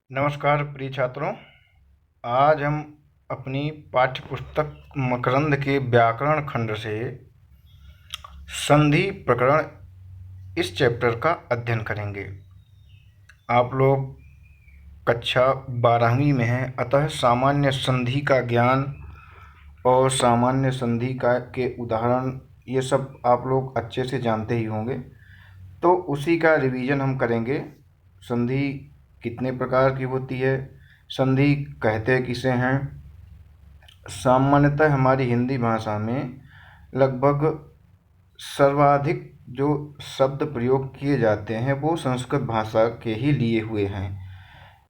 नमस्कार प्रिय छात्रों। आज हम अपनी पाठ्य पुस्तक मकरंद के व्याकरण खंड से संधि प्रकरण इस चैप्टर का अध्ययन करेंगे। आप लोग कक्षा 12वीं में हैं, अतः सामान्य संधि का ज्ञान और सामान्य संधि के उदाहरण ये सब आप लोग अच्छे से जानते ही होंगे। तो उसी का रिवीजन हम करेंगे। संधि कितने प्रकार की होती है, संधि कहते किसे हैं। सामान्यतः हमारी हिंदी भाषा में लगभग सर्वाधिक जो शब्द प्रयोग किए जाते हैं वो संस्कृत भाषा के ही लिए हुए हैं,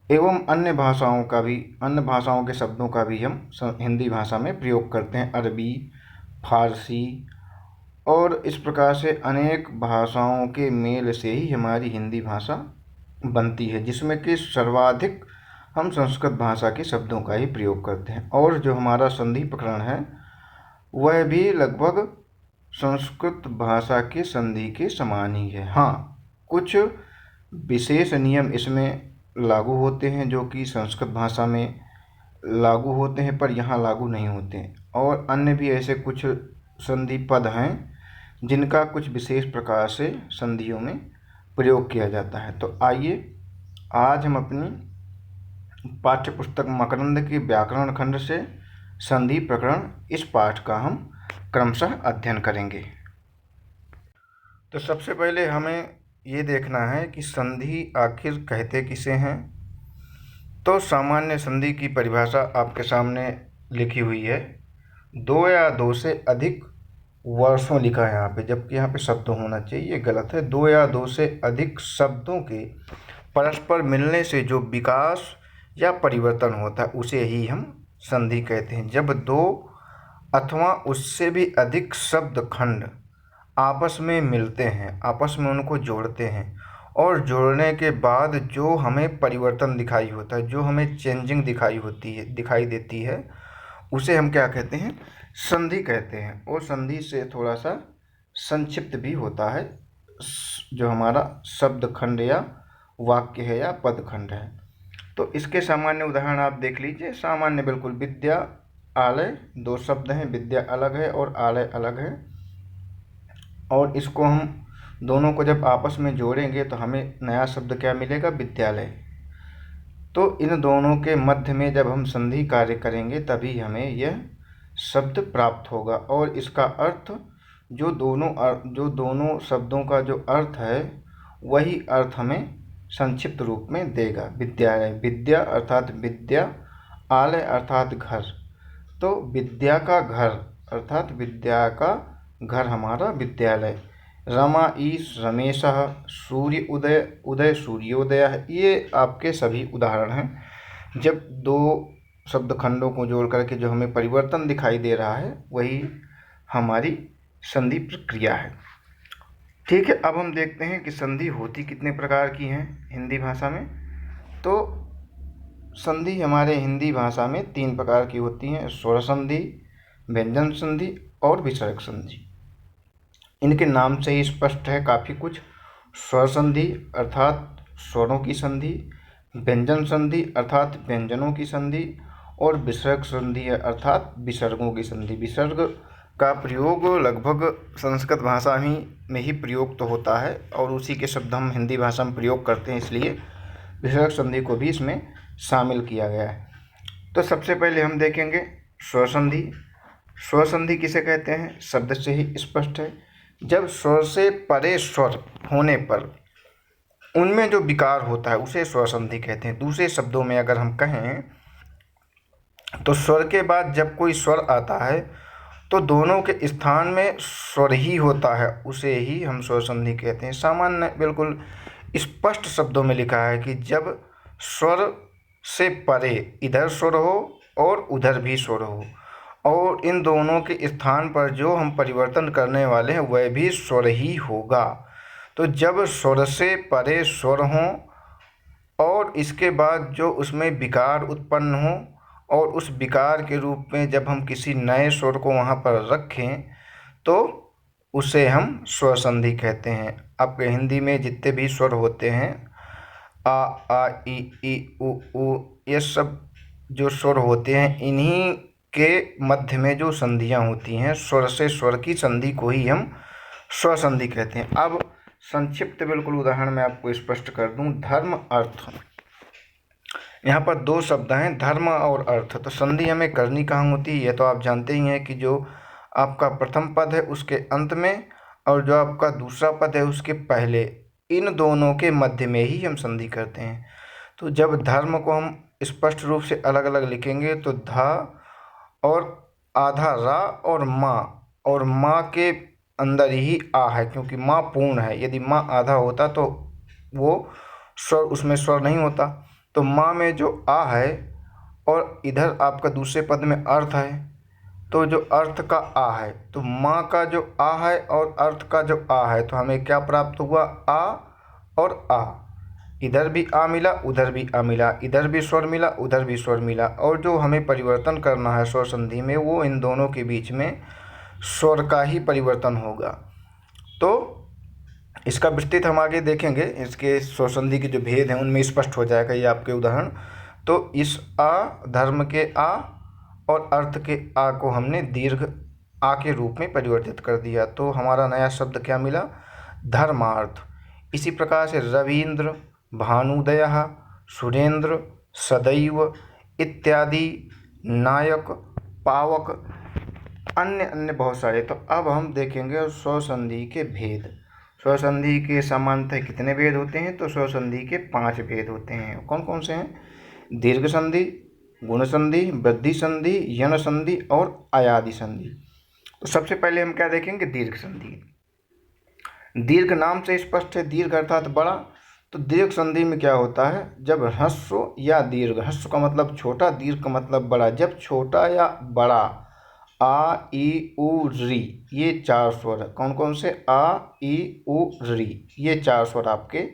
एवं अन्य भाषाओं के शब्दों का भी हम हिंदी भाषा में प्रयोग करते हैं। अरबी, फारसी और इस प्रकार से अनेक भाषाओं के मेल से ही हमारी हिंदी भाषा बनती है, जिसमें कि सर्वाधिक हम संस्कृत भाषा के शब्दों का ही प्रयोग करते हैं। और जो हमारा संधि प्रकरण है वह भी लगभग संस्कृत भाषा के संधि के समान ही है। हाँ, कुछ विशेष नियम इसमें लागू होते हैं जो कि संस्कृत भाषा में लागू होते हैं पर यहाँ लागू नहीं होते हैं, और अन्य भी ऐसे कुछ संधि पद हैं जिनका कुछ विशेष प्रकार से संधियों में प्रयोग किया जाता है। तो आइए आज हम अपनी पाठ्य पुस्तक मकरंद के व्याकरण खंड से संधि प्रकरण इस पाठ का हम क्रमशः अध्ययन करेंगे। तो सबसे पहले हमें ये देखना है कि संधि आखिर कहते किसे हैं। तो सामान्य संधि की परिभाषा आपके सामने लिखी हुई है। दो या दो से अधिक वर्षों लिखा है यहाँ पे, जबकि यहाँ पे शब्द होना चाहिए, ये गलत है। दो या दो से अधिक शब्दों के परस्पर मिलने से जो विकास या परिवर्तन होता है उसे ही हम संधि कहते हैं। जब दो अथवा उससे भी अधिक शब्द खंड आपस में मिलते हैं, आपस में उनको जोड़ते हैं, और जोड़ने के बाद जो हमें परिवर्तन दिखाई होता है, जो हमें चेंजिंग दिखाई देती है, उसे हम क्या कहते हैं? संधि कहते हैं। और संधि से थोड़ा सा संक्षिप्त भी होता है जो हमारा शब्द खंड या वाक्य है या पद खंड है। तो इसके सामान्य उदाहरण आप देख लीजिए। सामान्य बिल्कुल, विद्या, आलय, दो शब्द हैं, विद्या अलग है और आलय अलग है, और इसको हम दोनों को जब आपस में जोड़ेंगे तो हमें नया शब्द क्या मिलेगा? विद्यालय। तो इन दोनों के मध्य में जब हम संधि कार्य करेंगे तभी हमें यह शब्द प्राप्त होगा, और इसका अर्थ जो दोनों शब्दों का जो अर्थ है वही अर्थ हमें संक्षिप्त रूप में देगा। विद्यालय, विद्या अर्थात विद्या, आलय अर्थात घर। तो विद्या का घर अर्थात विद्या का घर हमारा विद्यालय। रमा ईश रमेशः, सूर्य उदय सूर्योदय। ये आपके सभी उदाहरण हैं। जब दो शब्द खंडों को जोड़ करके जो हमें परिवर्तन दिखाई दे रहा है वही हमारी संधि प्रक्रिया है। ठीक है, अब हम देखते हैं कि संधि होती कितने प्रकार की हैं हिंदी भाषा में। तो संधि हमारे हिंदी भाषा में 3 प्रकार की होती हैं: स्वर संधि, व्यंजन संधि और विसर्ग संधि। इनके नाम से ही स्पष्ट है काफ़ी कुछ। स्वर संधि अर्थात स्वरों की संधि, व्यंजन संधि अर्थात व्यंजनों की संधि, और विसर्ग संधि अर्थात विसर्गों की संधि। विसर्ग का प्रयोग लगभग संस्कृत भाषा में ही प्रयोग तो होता है, और उसी के शब्द हम हिंदी भाषा में प्रयोग करते हैं, इसलिए विसर्ग संधि को भी इसमें शामिल किया गया है। तो सबसे पहले हम देखेंगे स्वर संधि। स्वर संधि किसे कहते हैं? शब्द से ही स्पष्ट है। जब स्वर से परे स्वर होने पर उनमें जो विकार होता है उसे स्वर संधि कहते हैं। दूसरे शब्दों में अगर हम कहें तो स्वर के बाद जब कोई स्वर आता है तो दोनों के स्थान में स्वर ही होता है, उसे ही हम स्वर संधि कहते हैं। सामान्य बिल्कुल स्पष्ट शब्दों में लिखा है कि जब स्वर से परे इधर स्वर हो और उधर भी स्वर हो, और इन दोनों के स्थान पर जो हम परिवर्तन करने वाले हैं वह भी स्वर ही होगा। तो जब स्वर से परे स्वर हों और इसके बाद जो उसमें विकार उत्पन्न हो, और उस विकार के रूप में जब हम किसी नए स्वर को वहाँ पर रखें तो उसे हम स्वर संधि कहते हैं। आपके हिंदी में जितने भी स्वर होते हैं आ ई उ ये सब जो स्वर होते हैं, इन्हीं के मध्य में जो संधियां होती हैं, स्वर से स्वर की संधि को ही हम स्वर संधि कहते हैं। अब संक्षिप्त बिल्कुल उदाहरण मैं आपको स्पष्ट कर दूं। धर्म अर्थ, यहाँ पर दो शब्द हैं, धर्म और अर्थ। तो संधि हमें करनी कहाँ होती है, ये तो आप जानते ही हैं कि जो आपका प्रथम पद है उसके अंत में और जो आपका दूसरा पद है उसके पहले, इन दोनों के मध्य में ही हम संधि करते हैं। तो जब धर्म को हम स्पष्ट रूप से अलग अलग लिखेंगे तो धा और आधा रा और माँ के अंदर ही आ है, क्योंकि माँ पूर्ण है। यदि माँ आधा होता तो वो स्वर, उसमें स्वर नहीं होता। तो माँ में जो आ है और इधर आपका दूसरे पद में अर्थ है, तो जो अर्थ का आ है, तो माँ का जो आ है और अर्थ का जो आ है, तो हमें क्या प्राप्त हुआ, आ और आ। इधर भी आ मिला, उधर भी आ मिला, इधर भी स्वर मिला, उधर भी स्वर मिला। और जो हमें परिवर्तन करना है स्वर संधि में, वो इन दोनों के बीच में स्वर का ही परिवर्तन होगा। तो इसका विस्तृत हम आगे देखेंगे, इसके स्वर संधि के जो भेद हैं उनमें स्पष्ट हो जाएगा ये आपके उदाहरण। तो इस आ, धर्म के आ और अर्थ के आ को हमने दीर्घ आ के रूप में परिवर्तित कर दिया, तो हमारा नया शब्द क्या मिला, धर्मार्थ। इसी प्रकार से रवींद्र, भानुदयः, सुरेंद्र, सदैव इत्यादि, नायक, पावक, अन्य अन्य बहुत सारे। तो अब हम देखेंगे स्वर संधि के भेद। स्वर संधि के सामान्यतः कितने भेद होते हैं, तो स्वर संधि के 5 भेद होते हैं। कौन कौन से हैं, दीर्घ संधि, गुण संधि, वृद्धि संधि, यण संधि और अयादि संधि। तो सबसे पहले हम क्या देखेंगे, दीर्घ संधि। दीर्घ नाम से स्पष्ट है, दीर्घ अर्थात बड़ा। तो दीर्घ संधि में क्या होता है, जब ह्रस्व या दीर्घ, ह्रस्व का मतलब छोटा, दीर्घ का मतलब बड़ा, जब छोटा या बड़ा आ ई उ री, ये 4 स्वर है। कौन कौन से, आ ई उ री, ये 4 स्वर आपके।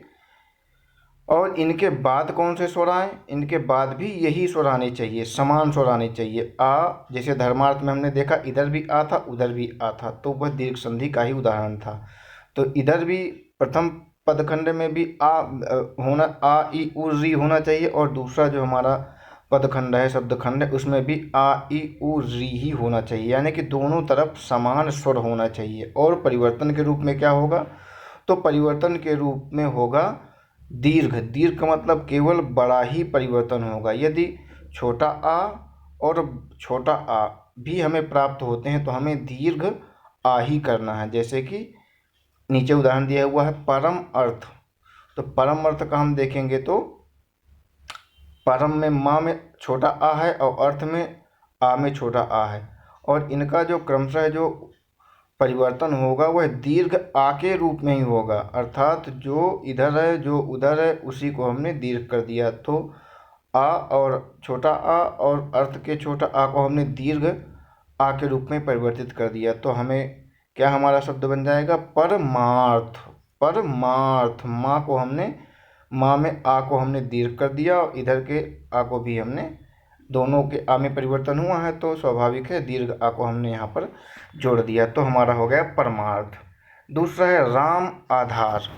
और इनके बाद कौन से स्वर आए, इनके बाद भी यही स्वर आने चाहिए, समान स्वर आने चाहिए। आ, जैसे धर्मार्थ में हमने देखा इधर भी आ था, उधर भी आ था, तो वह दीर्घ संधि का ही उदाहरण था। तो इधर भी प्रथम पदखंड में भी आ होना, आ ई उ री होना चाहिए, और दूसरा जो हमारा पदखंड है, शब्दखंड है, उसमें भी आ ई उ री ही होना चाहिए, यानी कि दोनों तरफ समान स्वर होना चाहिए। और परिवर्तन के रूप में क्या होगा, तो परिवर्तन के रूप में होगा दीर्घ। दीर्घ का मतलब केवल बड़ा ही परिवर्तन होगा। यदि छोटा आ और छोटा आ भी हमें प्राप्त होते हैं तो हमें दीर्घ आ ही करना है। जैसे कि नीचे उदाहरण दिया हुआ है, परम अर्थ। तो परम अर्थ का हम देखेंगे तो परम में माँ में छोटा आ है और अर्थ में आ में छोटा आ है, और इनका जो क्रमशः जो परिवर्तन होगा वह दीर्घ आ के रूप में ही होगा। अर्थात जो इधर है जो उधर है उसी को हमने दीर्घ कर दिया। तो आ और छोटा आ और अर्थ के छोटा आ को हमने दीर्घ आ के रूप में परिवर्तित कर दिया। तो हमें क्या, हमारा शब्द बन जाएगा परमार्थ। परमार्थ, माँ को हमने, माँ में आ को हमने दीर्घ कर दिया और इधर के आ को भी हमने, दोनों के आ में परिवर्तन हुआ है तो स्वाभाविक है दीर्घ आ को हमने यहाँ पर जोड़ दिया, तो हमारा हो गया परमार्थ। दूसरा है राम आधार।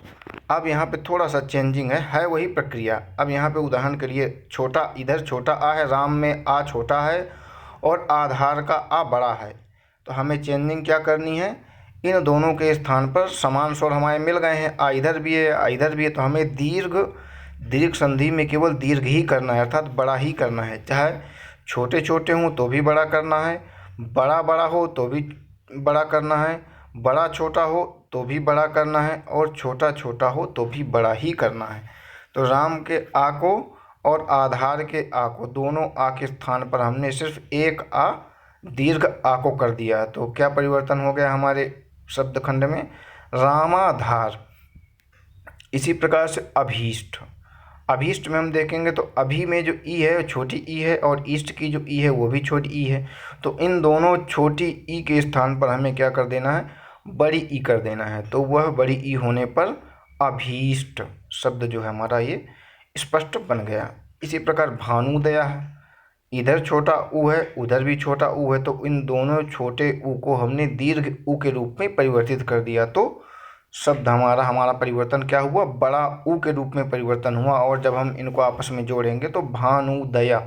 अब यहाँ पे थोड़ा सा चेंजिंग है वही प्रक्रिया। अब यहाँ पे उदाहरण के लिए छोटा, इधर छोटा आ है, राम में आ छोटा है और आधार का आ बड़ा है। तो हमें चेंजिंग क्या करनी है, इन दोनों के स्थान पर समान स्वर हमारे मिल गए हैं, आ इधर भी है, आ इधर भी है, तो हमें दीर्घ संधि में केवल दीर्घ ही करना है, अर्थात बड़ा ही करना है। चाहे छोटे छोटे हों तो भी बड़ा करना है, बड़ा बड़ा हो तो भी बड़ा करना है, बड़ा छोटा हो तो भी बड़ा करना है, और छोटा छोटा हो तो भी बड़ा ही करना है। तो राम के आ को और आधार के आ को, दोनों आ के स्थान पर हमने सिर्फ एक आ दीर्घ आ को कर दिया। तो क्या परिवर्तन हो गया हमारे शब्दखंड में, रामाधार। इसी प्रकार से अभीष्ट। अभीष्ट में हम देखेंगे तो अभी में जो ई है छोटी ई है और ईस्ट की जो ई है वो भी छोटी ई है। तो इन दोनों छोटी ई के स्थान पर हमें क्या कर देना है, बड़ी ई कर देना है। तो वह बड़ी ई होने पर अभीष्ट शब्द जो है हमारा ये स्पष्ट बन गया। इसी प्रकार भानुदया है, इधर छोटा ऊ है उधर भी छोटा ऊ है, तो इन दोनों छोटे ऊ को हमने दीर्घ ऊ के रूप में परिवर्तित कर दिया। तो शब्द हमारा परिवर्तन क्या हुआ, बड़ा ऊ के रूप में परिवर्तन हुआ। और जब हम इनको आपस में जोड़ेंगे तो भानुदया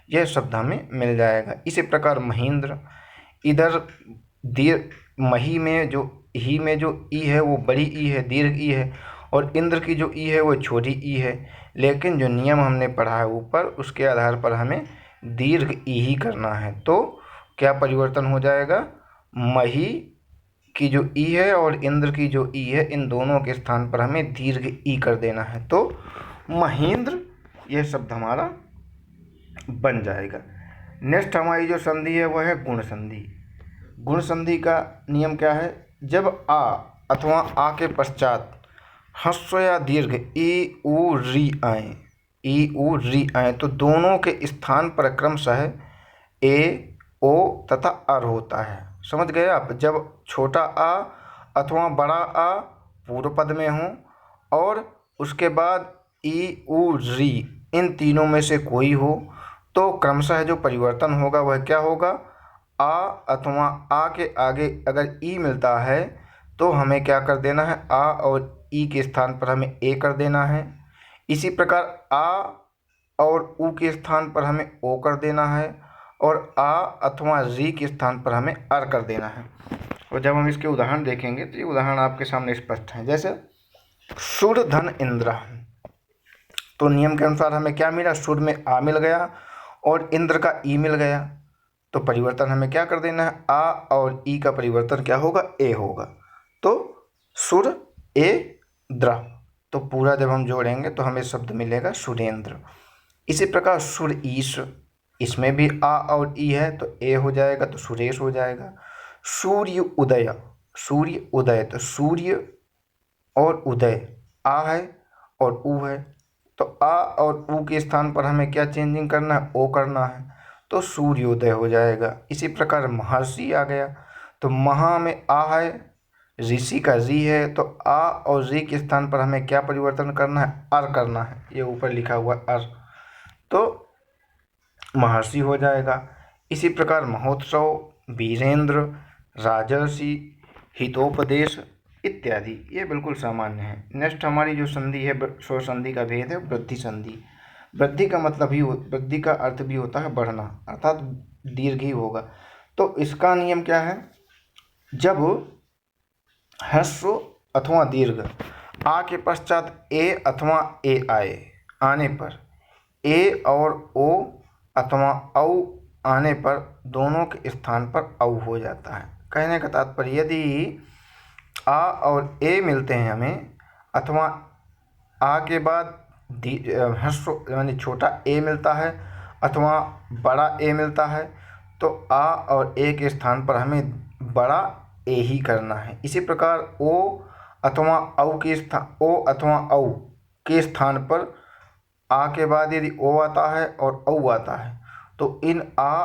यह शब्द हमें मिल जाएगा। इसी प्रकार महेंद्र, इधर दीर्घ मही में जो ही में जो ई है वो बड़ी ई है, दीर्घ ई है, और इंद्र की जो ई है वो छोटी ई है। लेकिन जो नियम हमने पढ़ा है ऊपर, उसके आधार पर हमें दीर्घ ई ही करना है। तो क्या परिवर्तन हो जाएगा, मही की जो ई है और इंद्र की जो ई है, इन दोनों के स्थान पर हमें दीर्घ ई कर देना है। तो महेंद्र यह शब्द हमारा बन जाएगा। नेक्स्ट हमारी जो संधि है वह है गुण संधि। गुण संधि का नियम क्या है, जब आ अथवा आ के पश्चात ह्रस्व या दीर्घ ई उ री आए, ई उ री आए, तो दोनों के स्थान पर क्रमशः ए ओ तथा अर होता है। समझ गए आप। जब छोटा आ अथवा बड़ा आ पूर्व पद में हो और उसके बाद ई उ री इन तीनों में से कोई हो, तो क्रमशः जो परिवर्तन होगा वह क्या होगा, आ अथवा आ के आगे अगर ई मिलता है तो हमें क्या कर देना है, आ और ई के स्थान पर हमें ए कर देना है। इसी प्रकार आ और ऊ के स्थान पर हमें ओ कर देना है, और आ अथवा री के स्थान पर हमें अर कर देना है। और जब हम इसके उदाहरण देखेंगे तो ये उदाहरण आपके सामने स्पष्ट हैं। जैसे सुर धन इंद्र, तो नियम के अनुसार हमें क्या मिला, सुर में आ मिल गया और इंद्र का ई मिल गया, तो परिवर्तन हमें क्या कर देना है, आ और ई का परिवर्तन क्या होगा, ए होगा। तो सुर ए द्र, तो पूरा जब हम जोड़ेंगे तो हमें शब्द मिलेगा सुरेंद्र। इसी प्रकार सुर ईश, इसमें भी आ और ई है तो ए हो जाएगा, तो सुरेश हो जाएगा। सूर्य उदय, सूर्य उदय, तो सूर्य और उदय आ है और ऊ है, तो आ और ऊ के स्थान पर हमें क्या चेंजिंग करना है, ओ करना है, तो सूर्योदय हो जाएगा। इसी प्रकार महर्षि आ गया, तो महा में आ है, ऋषि का री है, तो आ और री के स्थान पर हमें क्या परिवर्तन करना है, अर करना है। ये ऊपर लिखा हुआ अर, तो महर्षि हो जाएगा। इसी प्रकार महोत्सव, वीरेंद्र, राजर्षि, हितोपदेश इत्यादि ये बिल्कुल सामान्य है। नेक्स्ट हमारी जो संधि है, स्वर संधि का भेद है वृद्धि संधि। वृद्धि का मतलब ही वृद्धि का अर्थ भी होता है बढ़ना, अर्थात दीर्घ ही होगा। तो इसका नियम क्या है, जब ह्रस्व अथवा दीर्घ आ के पश्चात ए अथवा ए आए, आने पर ए और ओ अथवा औ आने पर दोनों के स्थान पर औ हो जाता है। कहने का तात्पर्य, यदि आ और ए मिलते हैं हमें, अथवा आ के बाद ह्रस्व यानी छोटा ए मिलता है अथवा बड़ा ए मिलता है, तो आ और ए के स्थान पर हमें बड़ा ए ही करना है। इसी प्रकार ओ अथवा औ के स्थान, ओ अथवा औ के स्थान पर आ के बाद यदि ओ आता है और औ आता है, तो इन आ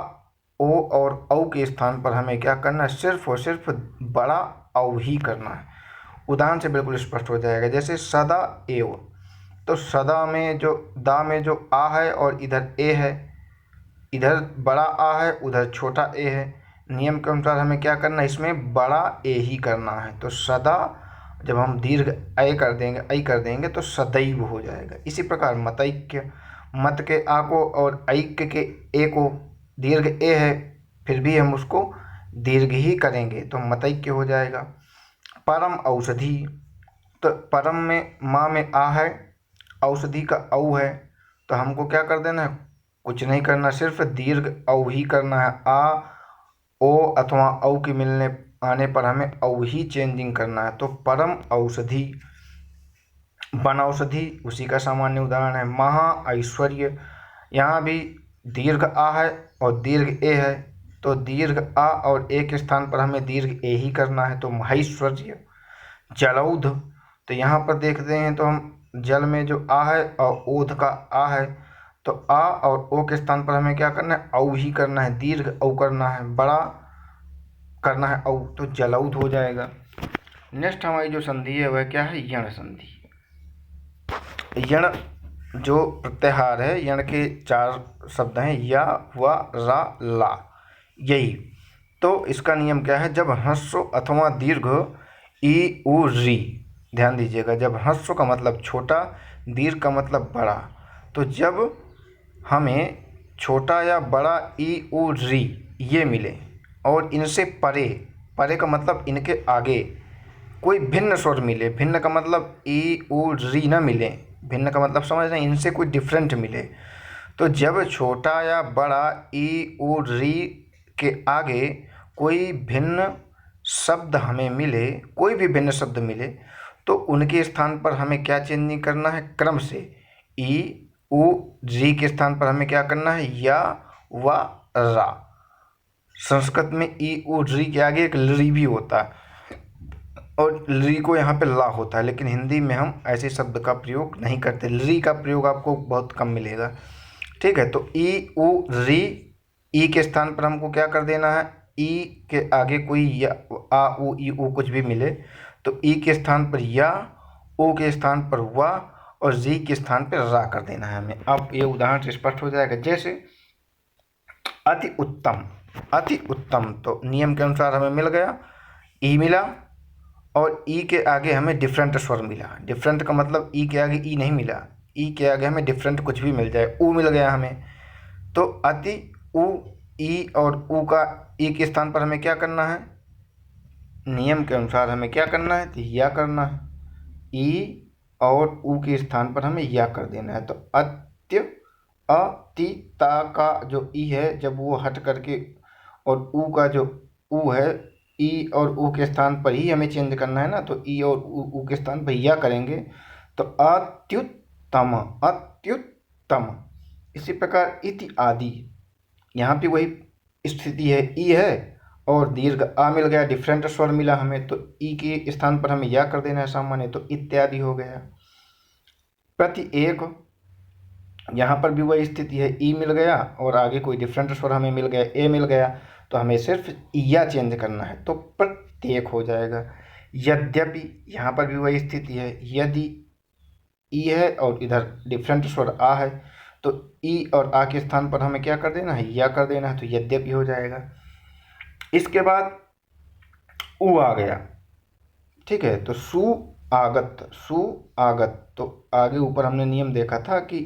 ओ और औ के स्थान पर हमें क्या करना है, सिर्फ और सिर्फ बड़ा औ ही करना है। उदाहरण से बिल्कुल स्पष्ट हो जाएगा। जैसे सदा एव, तो सदा में जो दा में जो आ है और इधर ए है, इधर बड़ा आ है उधर छोटा ए है, नियम के अनुसार हमें क्या करना है, इसमें बड़ा ए ही करना है। तो सदा जब हम दीर्घ ऐ कर देंगे, ऐ कर देंगे तो सदैव हो जाएगा। इसी प्रकार मतैक्य, मत के आ को और ऐक्य के ए को दीर्घ ए है, फिर भी हम उसको दीर्घ ही करेंगे तो मतैक्य हो जाएगा। परम औषधि, तो परम में माँ में आ है, औषधि का औ है, तो हमको क्या कर देना है, कुछ नहीं करना, सिर्फ दीर्घ औ ही करना है। आ ओ अथवा औ के मिलने आने पर हमें औ ही चेंजिंग करना है। तो परम औषधि, वनौषधि उसी का सामान्य उदाहरण है। महा ऐश्वर्य, यहाँ भी दीर्घ आ है और दीर्घ ए है, तो दीर्घ आ और ए के स्थान पर हमें दीर्घ ए ही करना है, तो महेश्वर्य। जलौध, तो यहाँ पर देखते हैं तो हम जल में जो आ है और ओध का आ है, तो आ और ओ के स्थान पर हमें क्या करना है, औ ही करना है, दीर्घ औ करना है, बड़ा करना है औ, तो जलौध हो जाएगा। नेक्स्ट हमारी जो संधि है वह क्या है, यण संधि। यण जो प्रत्याहार है, यण के 4 शब्द हैं, या व रा ला, यही। तो इसका नियम क्या है, जब ह्रस्व अथवा दीर्घ ई उ री। ध्यान दीजिएगा, जब ह्रस्व का मतलब छोटा, दीर्घ का मतलब बड़ा, तो जब हमें छोटा या बड़ा ई उ री ये मिले और इनसे परे, परे का मतलब इनके आगे कोई भिन्न स्वर मिले, भिन्न का मतलब ई उ री ना मिले, भिन्न का मतलब समझ रहे हैं, इनसे कोई डिफरेंट मिले, तो जब छोटा या बड़ा ई उ री के आगे कोई भिन्न शब्द हमें मिले, कोई भी भिन्न शब्द मिले, तो उनके स्थान पर हमें क्या चेंजिंग करना है, क्रम से ई उ री के स्थान पर हमें क्या करना है, या व रा। संस्कृत में ई उ री के आगे एक री भी होता है और री को यहाँ पे ला होता है, लेकिन हिंदी में हम ऐसे शब्द का प्रयोग नहीं करते, री का प्रयोग आपको बहुत कम मिलेगा। ठीक है, तो ई उ री, ई के स्थान पर हमको क्या कर देना है, ई के आगे कोई या आ उ ई उ कुछ भी मिले तो ई के स्थान पर या, ओ के स्थान पर वा और री के स्थान पर रा कर देना है हमें। अब ये उदाहरण से स्पष्ट हो जाएगा, जैसे अति उत्तम, अति उत्तम, तो नियम के अनुसार हमें मिल गया, ई मिला और ई के आगे हमें डिफरेंट स्वर मिला। डिफरेंट का मतलब ई के आगे ई नहीं मिला, ई के आगे हमें डिफरेंट कुछ भी मिल जाए, ऊ मिल गया हमें, तो अति उ ई और ऊ का ई के स्थान पर हमें क्या करना है, नियम के अनुसार हमें क्या करना है, तो या करना है, ई और ऊ के स्थान पर हमें या कर देना है। तो अत्य, अतिता का जो ई है जब वो हट करके और ऊ का जो ऊ है, ई और ऊ के स्थान पर ही हमें चेंज करना है ना, तो ई और ऊ के स्थान पर या करेंगे तो अत्युत्तम, अत्युत्तम। इसी प्रकार इति आदि, यहाँ पे वही स्थिति है, ई है और दीर्घ आ मिल गया, डिफरेंट स्वर मिला हमें, तो ई के स्थान पर हमें या कर देना है सामान्य, तो इत्यादि हो गया। प्रति एक, यहाँ पर भी वही स्थिति है, ई मिल गया और आगे कोई डिफरेंट स्वर हमें मिल गया, ए मिल गया, तो हमें सिर्फ या चेंज करना है, तो प्रत्येक हो जाएगा। यद्यपि, यहाँ पर भी वही स्थिति है, यदि ई है और इधर डिफरेंट स्वर आ है, तो ई और आ के स्थान पर हमें क्या कर देना है, या कर देना है, तो यद्यपि हो जाएगा। इसके बाद ऊ आ गया, ठीक है, तो सु आगत, सु आगत, तो आगे ऊपर हमने नियम देखा था कि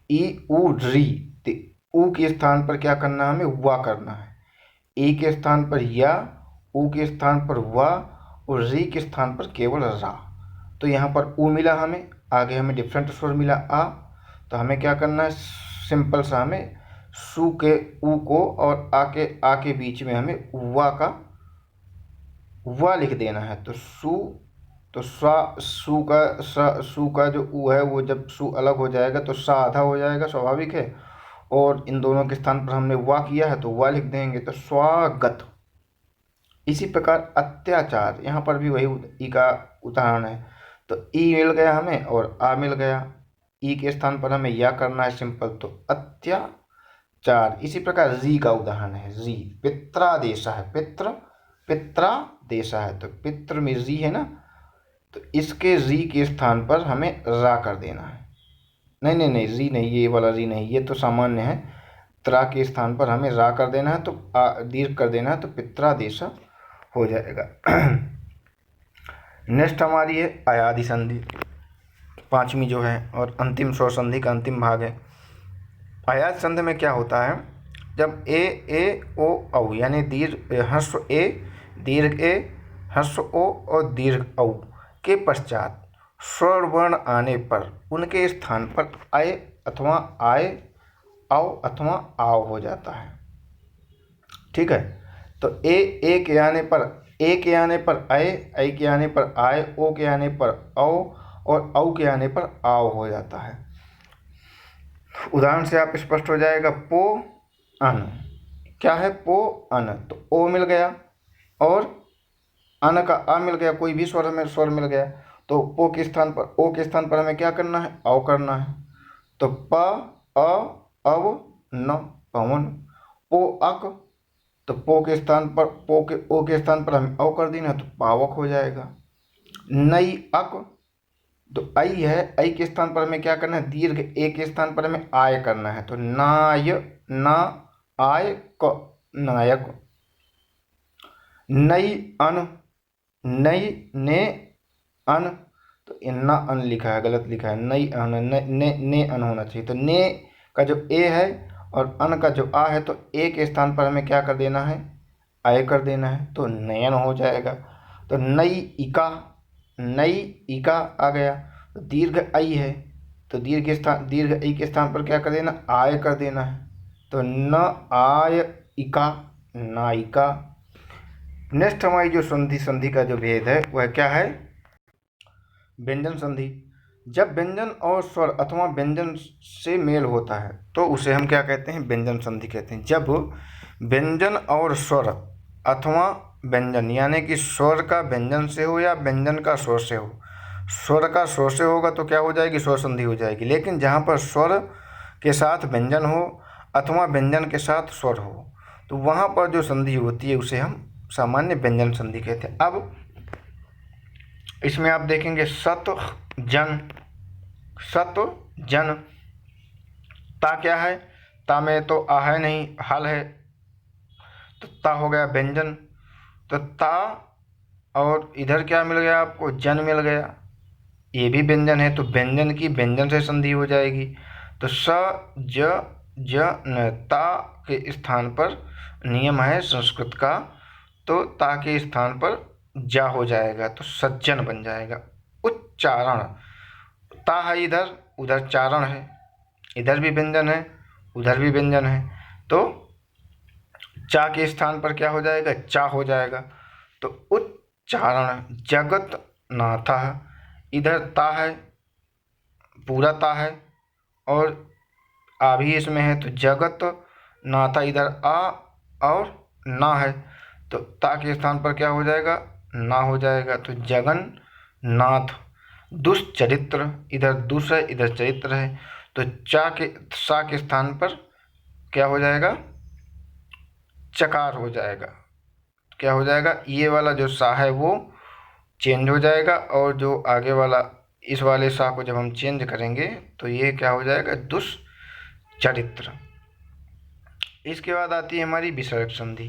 ई उ री, तो ऊ के स्थान पर क्या करना है, हमें वा करना है, ई के स्थान पर या, ऊ के स्थान पर वा और री के स्थान पर केवल रा। तो यहाँ पर ऊ मिला हमें, आगे हमें डिफरेंट स्वर मिला आ, तो हमें क्या करना है, सिंपल सा हमें सु के ऊ को और आ के बीच में हमें वा का वा लिख देना है, तो सु, तो सु का जो ऊ है वो जब सु अलग हो जाएगा तो सा आधा हो जाएगा, स्वाभाविक है, और इन दोनों के स्थान पर हमने वा किया है तो वा लिख देंगे, तो स्वागत। इसी प्रकार अत्याचार, यहाँ पर भी वही ई का उदाहरण है, तो ई मिल गया हमें और आ मिल गया, ई के स्थान पर हमें या करना है सिंपल, तो अत्याचार। इसी प्रकार री का उदाहरण है, री पित्रादेश है, पित्रादेश है, तो पित्र में री है ना, तो इसके री के स्थान पर हमें रा कर देना है, नहीं री नहीं, ये वाला री नहीं, ये तो सामान्य है, त्रा के स्थान पर हमें रा कर देना है, तो दीर्घ कर देना है, तो पित्रादेश हो जाएगा। नेक्स्ट हमारी है अयादि संधि, पांचवी जो है और अंतिम स्वर संधि का अंतिम भाग है। अयादि संधि में क्या होता है, जब ए ओ औ यानी दीर्घ ह्रस्व ए, दीर्घ ए, ह्रस्व ओ और दीर्घ औ के पश्चात स्वर वर्ण आने पर उनके स्थान पर अय अथवा आय, औ अथवा आव हो जाता है। ठीक है, तो ए के आने पर, ए के आने पर अय, ऐ के आने पर आय, ओ के आने पर औ और औ के आने पर आव हो जाता है। उदाहरण से आप स्पष्ट हो जाएगा, पो अन, क्या है पो अन, तो ओ मिल गया और अन का आ मिल गया, कोई भी स्वर मिल गया, तो पो के स्थान पर, ओ के स्थान पर हमें क्या करना है, औ करना है, तो प अ अव न पवन, पो अक, तो पो के स्थान पर, पो के ओ के स्थान पर हमें औ कर देना है, तो पावक हो जाएगा। नई अक, तो आई है, आई के स्थान पर हमें क्या करना है, दीर्घ ए के स्थान पर हमें आय करना है, तो नाय, ना आय क, नायक। नई अन, नई ने अन, तो इन्ना अन लिखा है, गलत लिखा है, नई अन, ने अन होना चाहिए। तो ने का जो ए है और अन का जो आ है, तो ए के स्थान पर हमें क्या कर देना है, आय कर देना है, तो नयन हो जाएगा। तो नई इका, नई इका आ गया। तो दीर्घ आई है, तो दीर्घ ई के स्थान पर क्या कर देना, आय कर देना है। तो न आय इका, नायिका। नेक्स्ट हमारी जो संधि का जो भेद है वह क्या है, व्यंजन संधि। जब व्यंजन और स्वर अथवा व्यंजन से मेल होता है तो उसे हम क्या कहते हैं, व्यंजन संधि कहते हैं। जब व्यंजन और स्वर अथवा व्यंजन यानी कि स्वर का व्यंजन से हो या व्यंजन का स्वर से हो, स्वर का स्वर से होगा तो क्या हो जाएगी, स्वर संधि हो जाएगी। लेकिन जहाँ पर स्वर के साथ व्यंजन हो अथवा व्यंजन के साथ स्वर हो तो वहाँ पर जो संधि होती है उसे हम सामान्य व्यंजन संधि कहते हैं। अब इसमें आप देखेंगे सत जन, सत जन, ता क्या है, ता में तो आ है नहीं, हल है, तो ता हो गया व्यंजन। तो ता और इधर क्या मिल गया आपको, जन मिल गया, ये भी व्यंजन है, तो व्यंजन की व्यंजन से संधि हो जाएगी। तो स ज न, ता के स्थान पर नियम है संस्कृत का, तो ता के स्थान पर जा हो जाएगा, तो सज्जन बन जाएगा। उच्चारण, ता है इधर, उधर चारण है, इधर भी व्यंजन है, उधर भी व्यंजन है, तो चा के स्थान पर क्या हो जाएगा, चा हो जाएगा। तो उच्चारण, जगत नाथा, इधर ता है, पूरा ता है, और आ भी इसमें है, तो जगत नाथा, इधर आ और ना है, तो ता के स्थान पर क्या हो जाएगा, ना हो जाएगा, तो जगन नाथ। दुष्चरित्र, इधर दुष है, इधर चरित्र है, तो सा के स्थान पर क्या हो जाएगा, चकार हो जाएगा। क्या हो जाएगा, ये वाला जो सा है वो चेंज हो जाएगा, और जो आगे वाला इस वाले सा को जब हम चेंज करेंगे तो ये क्या हो जाएगा, दुष्चरित्र। इसके बाद आती है हमारी विसर्ग संधि।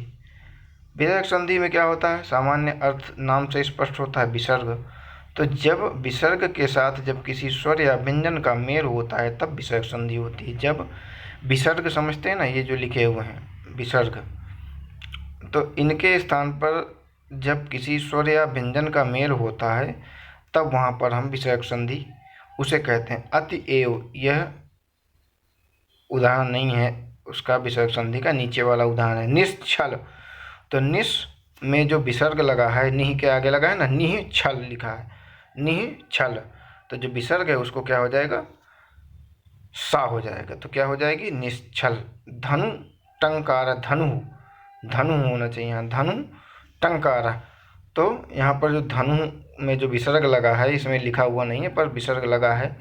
विसर्ग संधि में क्या होता है, सामान्य अर्थ नाम से स्पष्ट होता है, विसर्ग। तो जब विसर्ग के साथ जब किसी स्वर या व्यंजन का मेल होता है तब विसर्ग संधि होती है। जब विसर्ग समझते हैं ना, ये जो लिखे हुए हैं विसर्ग, तो इनके स्थान पर जब किसी स्वर या व्यंजन का मेल होता है तब वहाँ पर हम विसर्ग संधि उसे कहते हैं। अतिएव, यह उदाहरण नहीं है उसका विसर्ग संधि का, नीचे वाला उदाहरण है। निश्छल, तो निस में जो विसर्ग लगा है, निह के आगे लगा है ना, निह छल लिखा है, निह छल, तो जो विसर्ग है उसको क्या हो जाएगा, सा हो जाएगा, तो क्या हो जाएगी, निश्छल। धनु टंकार, धनु, धनु होना चाहिए यहाँ, धनु टंकार, तो यहाँ पर जो धनु में जो विसर्ग लगा है, इसमें लिखा हुआ नहीं है पर विसर्ग लगा है,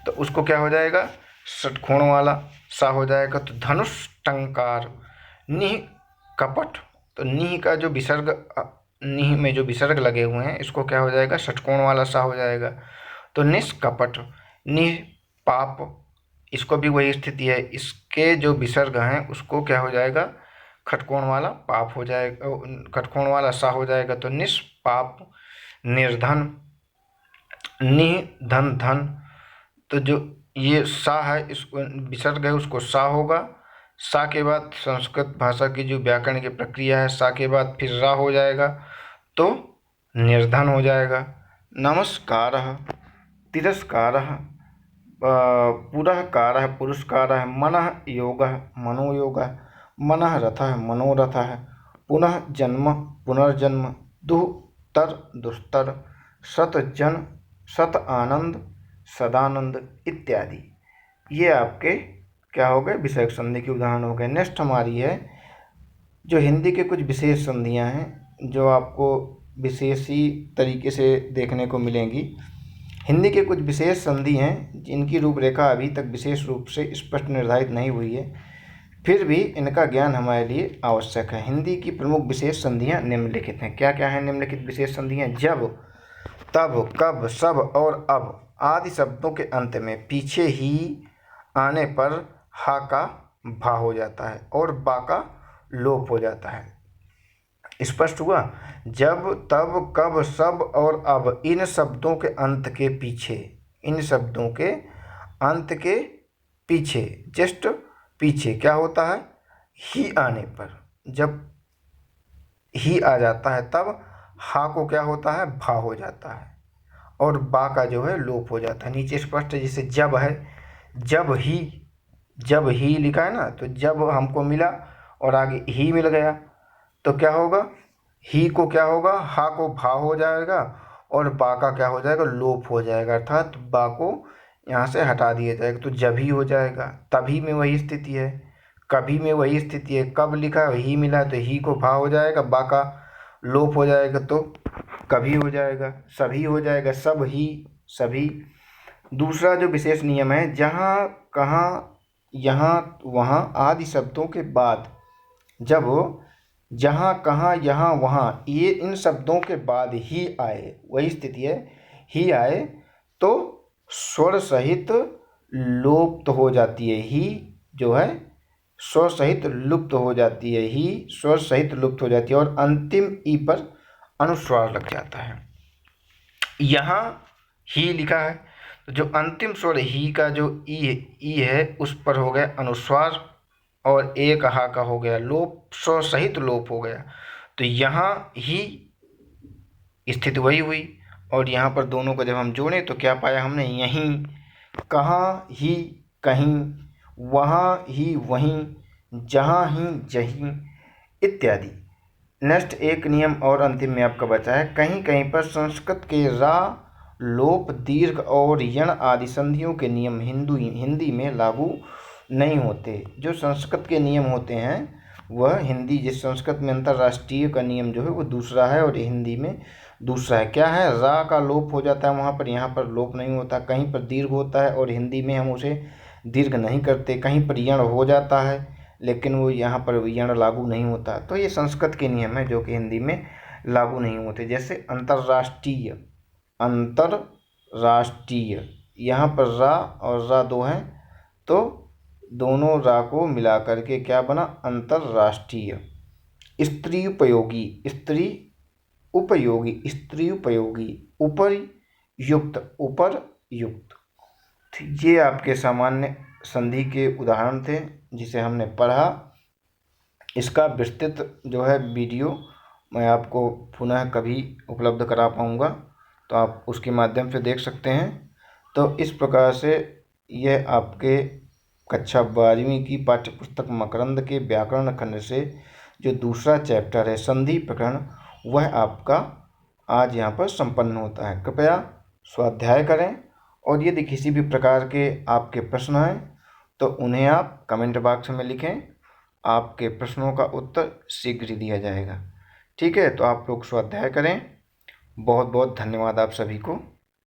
तो उसको क्या हो जाएगा, षटकोण वाला सा हो जाएगा, तो धनुष टंकार। निह कपट, तो निह का जो विसर्ग, निह में जो विसर्ग लगे हुए हैं इसको क्या हो जाएगा, षटकोण वाला सा हो जाएगा, तो निष्कपट। निह पाप, इसको भी वही स्थिति है, इसके जो विसर्ग हैं उसको क्या हो जाएगा, खटकोण वाला पाप हो जाएगा, खटकोण वाला सा हो जाएगा, तो निष्पाप। निर्धन, निह धन धन, तो जो ये सा है इसको विसर्ग है उसको सा होगा, सा के बाद संस्कृत भाषा की जो व्याकरण की प्रक्रिया है, सा के बाद फिर रा हो जाएगा, तो निर्धन हो जाएगा। नमस्कारः, तिरस्कारः, पुरःकारः, पुरस्कारः, मनः योगः, मनोयोगः, मनः रथः, मनोरथः, पुनः जन्म, पुनर्जन्म, दुःतर, दुस्तर, शतजन, शत आनंद, सदानंद इत्यादि। ये आपके क्या हो गए, विसर्ग संधि के उदाहरण हो गए। नेक्स्ट हमारी है जो हिंदी के कुछ विशेष संधियां हैं जो आपको विशेषी तरीके से देखने को मिलेंगी। हिंदी के कुछ विशेष संधि हैं जिनकी रूपरेखा अभी तक विशेष रूप से स्पष्ट निर्धारित नहीं हुई है, फिर भी इनका ज्ञान हमारे लिए आवश्यक है। हिंदी की प्रमुख विशेष संधियां निम्नलिखित हैं। क्या क्या हैं निम्नलिखित विशेष संधियां, जब, तब, कब, सब और अब आदि शब्दों के अंत में पीछे ही आने पर हा का भा हो जाता है और बा का लोप हो जाता है। स्पष्ट हुआ। जब, तब, कब, सब और अब, इन शब्दों के अंत के पीछे, इन शब्दों के अंत के पीछे, जस्ट पीछे क्या होता है, ही आने पर, जब ही आ जाता है तब हा को क्या होता है, भा हो जाता है और बा का जो है लोप हो जाता है। नीचे स्पष्ट है, जैसे जब है, जब ही, जब ही लिखा है ना, तो जब हमको मिला और आगे ही मिल गया तो क्या होगा, ही को क्या होगा, हा को भा हो जाएगा और बा का क्या हो जाएगा, लोप हो जाएगा, अर्थात बा को यहाँ से हटा दिया जाएगा तो जब ही हो जाएगा। तभी में वही स्थिति है, कभी में वही स्थिति है, कब लिखा है ही मिला तो ही को भा हो जाएगा, बा का लोप हो जाएगा तो कभी हो जाएगा, सभी हो जाएगा, सब ही, सभी। दूसरा जो विशेष नियम है, जहाँ, कहाँ, यहाँ, वहाँ आदि शब्दों के बाद, जब जहाँ, कहाँ, यहाँ, वहाँ, ये इन शब्दों के बाद ही आए, वही स्थिति है, ही आए तो स्वर सहित लुप्त हो जाती है, ही जो है स्वर सहित लुप्त हो जाती है, ही स्वर सहित लुप्त हो जाती है और अंतिम ई पर अनुस्वार लग जाता है। यहाँ ही लिखा है तो जो अंतिम स्वर ही का जो ई है उस पर हो गया अनुस्वार और एक हा का हो गया लोप, स्वर सहित लोप हो गया। तो यहाँ ही स्थिति वही हुई और यहाँ पर दोनों को जब हम जोड़े तो क्या पाया हमने, यहीं, कहाँ ही कहीं, वहाँ ही वहीं, जहाँ ही जहीं इत्यादि। नेक्स्ट एक नियम और अंतिम में आपका बचा है, कहीं कहीं पर संस्कृत के रा, लोप, दीर्घ और यण आदि संधियों के नियम हिंदी में लागू नहीं होते। जो संस्कृत के नियम होते हैं वह हिंदी, जिस संस्कृत में अंतर्राष्ट्रीय का नियम जो है वो दूसरा है और हिंदी में दूसरा है। क्या है, रा का लोप हो जाता है वहाँ पर, यहाँ पर लोप नहीं होता। कहीं पर दीर्घ होता है और हिंदी में हम उसे दीर्घ नहीं करते। कहीं पर यण हो जाता है लेकिन वो यहाँ पर यण लागू नहीं होता। तो ये संस्कृत के नियम है जो कि हिंदी में लागू नहीं होते। जैसे अंतर्राष्ट्रीय, अंतर्राष्ट्रीय, यहाँ पर रा और रा दो हैं तो दोनों रा को मिला करके क्या बना, अंतर्राष्ट्रीय। स्त्री उपयोगी, स्त्री उपयोगी, स्त्री उपयोगी, ऊपर युक्त, ऊपर युक्त। ये आपके सामान्य संधि के उदाहरण थे जिसे हमने पढ़ा। इसका विस्तृत जो है वीडियो मैं आपको पुनः कभी उपलब्ध करा पाऊँगा तो आप उसके माध्यम से देख सकते हैं। तो इस प्रकार से यह आपके कक्षा 12वीं की पाठ्यपुस्तक मकरंद के व्याकरण खंड से जो दूसरा चैप्टर है संधि प्रकरण, वह आपका आज यहाँ पर संपन्न होता है। कृपया स्वाध्याय करें और यदि किसी भी प्रकार के आपके प्रश्न हैं तो उन्हें आप कमेंट बॉक्स में लिखें। आपके प्रश्नों का उत्तर शीघ्र ही दिया जाएगा। ठीक है, तो आप लोग स्वाध्याय करें। बहुत बहुत धन्यवाद आप सभी को।